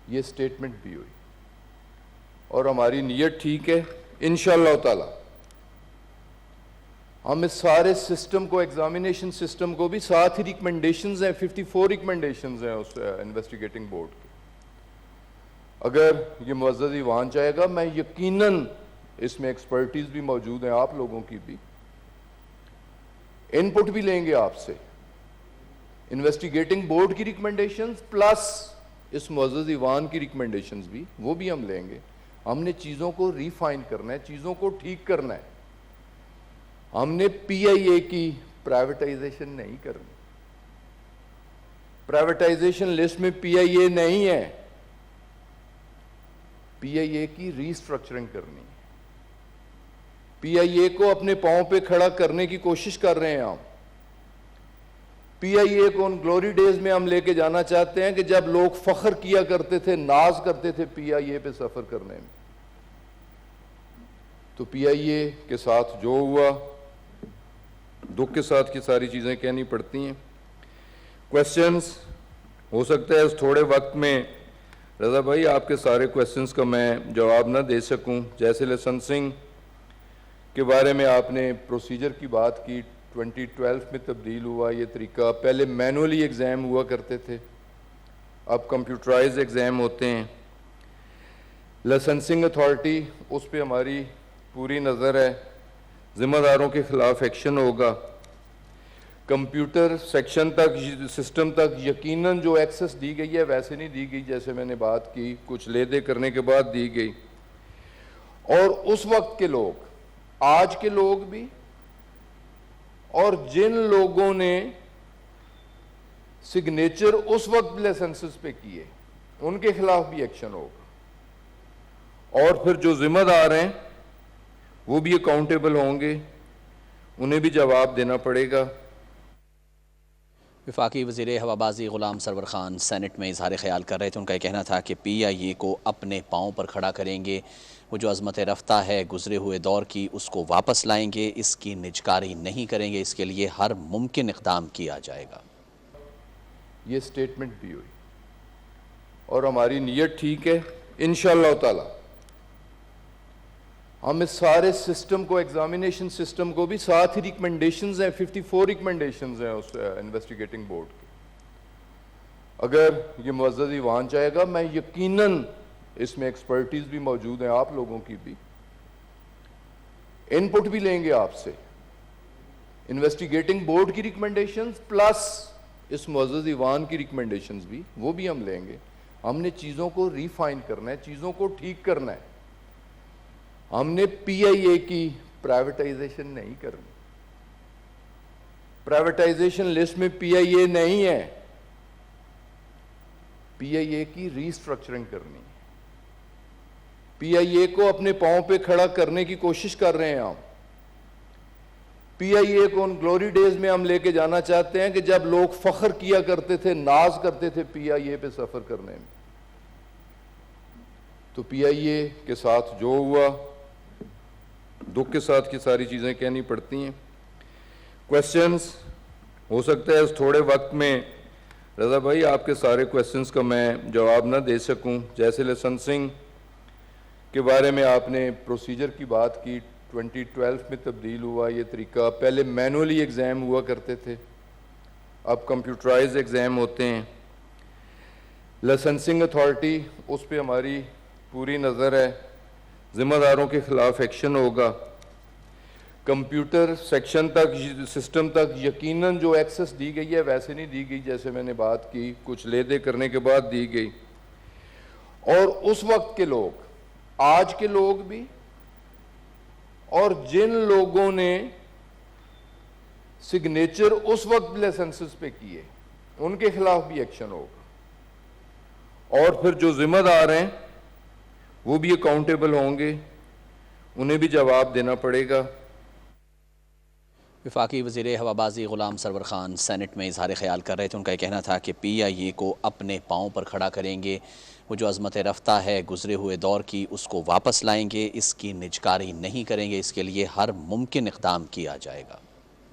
یہ سٹیٹمنٹ بھی ہوئی اور ہماری نیت ٹھیک ہے انشاءاللہ تعالی ہم اس سارے سسٹم کو ایگزامینیشن سسٹم کو بھی ساتھ ہی ریکمنڈیشنز ہیں 54 ریکمنڈیشنز ہیں اس انویسٹیگیٹنگ بورڈ کی اگر یہ معزز ایوان چاہے گا میں یقیناً اس میں ایکسپرٹیز بھی موجود ہیں آپ لوگوں کی بھی ان پٹ بھی لیں گے آپ سے انویسٹیگیٹنگ بورڈ کی ریکمنڈیشنز پلس اس معزز ایوان کی ریکمنڈیشنز بھی وہ بھی ہم لیں گے ہم نے چیزوں کو ریفائن کرنا ہے چیزوں کو ٹھیک کرنا ہے ہم نے پی آئی اے کی پرائیویٹائزیشن نہیں کرنی پرائیویٹائزیشن لسٹ میں پی آئی اے نہیں ہے پی آئی اے کی ریسٹرکچرنگ کرنی ہے پی آئی اے کو اپنے پاؤں پہ کھڑا کرنے کی کوشش کر رہے ہیں ہم پی آئی اے کو ان گلوری ڈیز میں ہم لے کے جانا چاہتے ہیں کہ جب لوگ فخر کیا کرتے تھے ناز کرتے تھے پی آئی اے پہ سفر کرنے میں تو پی آئی اے کے ساتھ جو ہوا دکھ کے ساتھ کی ساری چیزیں کہنی پڑتی ہیں کویسچنز ہو سکتا ہے اس تھوڑے وقت میں رضا بھائی آپ کے سارے کویسچنز کا میں جواب نہ دے سکوں جیسے لائسنسنگ کے بارے میں آپ نے پروسیجر کی بات کی 2012 میں تبدیل ہوا یہ طریقہ پہلے مینولی ایگزام ہوا کرتے تھے اب کمپیوٹرائز ایگزام ہوتے ہیں لائسنسنگ اتھارٹی اس پہ ہماری پوری نظر ہے ذمہ داروں کے خلاف ایکشن ہوگا کمپیوٹر سیکشن تک سسٹم تک یقیناً جو ایکسس دی گئی ہے ویسے نہیں دی گئی جیسے میں نے بات کی کچھ لے دے کرنے کے بعد دی گئی اور اس وقت کے لوگ آج کے لوگ بھی اور جن لوگوں نے سگنیچر اس وقت لائسنسز پہ کیے ان کے خلاف بھی ایکشن ہوگا اور پھر جو ذمہ دار ہیں وہ بھی اکاؤنٹیبل ہوں گے انہیں بھی جواب دینا پڑے گا وفاقی وزیر ہوابازی غلام سرور خان سینٹ میں اظہار خیال کر رہے تھے ان کا یہ کہنا تھا کہ پی آئی اے کو اپنے پاؤں پر کھڑا کریں گے وہ جو عظمت رفتہ ہے گزرے ہوئے دور کی اس کو واپس لائیں گے اس کی نجکاری نہیں کریں گے اس کے لیے ہر ممکن اقدام کیا جائے گا یہ سٹیٹمنٹ بھی ہوئی اور ہماری نیت ٹھیک ہے انشاءاللہ تعالی ہم اس سارے سسٹم کو ایگزامینیشن سسٹم کو بھی ساتھ ہی ریکمنڈیشنز ہیں 54 ریکمنڈیشنز ہیں اس انویسٹیگیٹنگ بورڈ کی اگر یہ معزز ایوان چاہے گا میں یقیناً اس میں ایکسپرٹیز بھی موجود ہیں آپ لوگوں کی بھی ان پٹ بھی لیں گے آپ سے انویسٹیگیٹنگ بورڈ کی ریکمنڈیشنز پلس اس معزز ایوان کی ریکمنڈیشنز بھی وہ بھی ہم لیں گے ہم نے چیزوں کو ریفائن کرنا ہے چیزوں کو ٹھیک کرنا ہے ہم نے پی آئی اے کی پرائیویٹائزیشن نہیں کرنی پرائیویٹائزیشن لسٹ میں پی آئی اے نہیں ہے پی آئی اے کی ریسٹرکچرنگ کرنی ہے پی آئی اے کو اپنے پاؤں پہ کھڑا کرنے کی کوشش کر رہے ہیں ہم پی آئی اے کو ان گلوری ڈیز میں ہم لے کے جانا چاہتے ہیں کہ جب لوگ فخر کیا کرتے تھے ناز کرتے تھے پی آئی اے پہ سفر کرنے میں تو پی آئی اے کے ساتھ جو ہوا دکھ کے ساتھ کی ساری چیزیں کہنی پڑتی ہیں کویسچنز ہو سکتا ہے اس تھوڑے وقت میں رضا بھائی آپ کے سارے کویسچنز کا میں جواب نہ دے سکوں جیسے لائسنسنگ کے بارے میں آپ نے پروسیجر کی بات کی 2012 میں تبدیل ہوا یہ طریقہ پہلے مینولی ایگزام ہوا کرتے تھے اب کمپیوٹرائز ایگزام ہوتے ہیں لائسنسنگ اتھارٹی اس پہ ہماری پوری نظر ہے ذمہ داروں کے خلاف ایکشن ہوگا کمپیوٹر سیکشن تک سسٹم تک یقیناً جو ایکسس دی گئی ہے ویسے نہیں دی گئی جیسے میں نے بات کی کچھ لے دے کرنے کے بعد دی گئی اور اس وقت کے لوگ آج کے لوگ بھی اور جن لوگوں نے سگنیچر اس وقت لائسنسز پہ کیے ان کے خلاف بھی ایکشن ہوگا اور پھر جو ذمہ دار ہیں وہ بھی اکاؤنٹیبل ہوں گے انہیں بھی جواب دینا پڑے گا وفاقی وزیر ہوابازی غلام سرور خان سینٹ میں اظہار خیال کر رہے تھے ان کا یہ کہنا تھا کہ پی آئی اے کو اپنے پاؤں پر کھڑا کریں گے وہ جو عظمت رفتہ ہے گزرے ہوئے دور کی اس کو واپس لائیں گے اس کی نجکاری نہیں کریں گے اس کے لیے ہر ممکن اقدام کیا جائے گا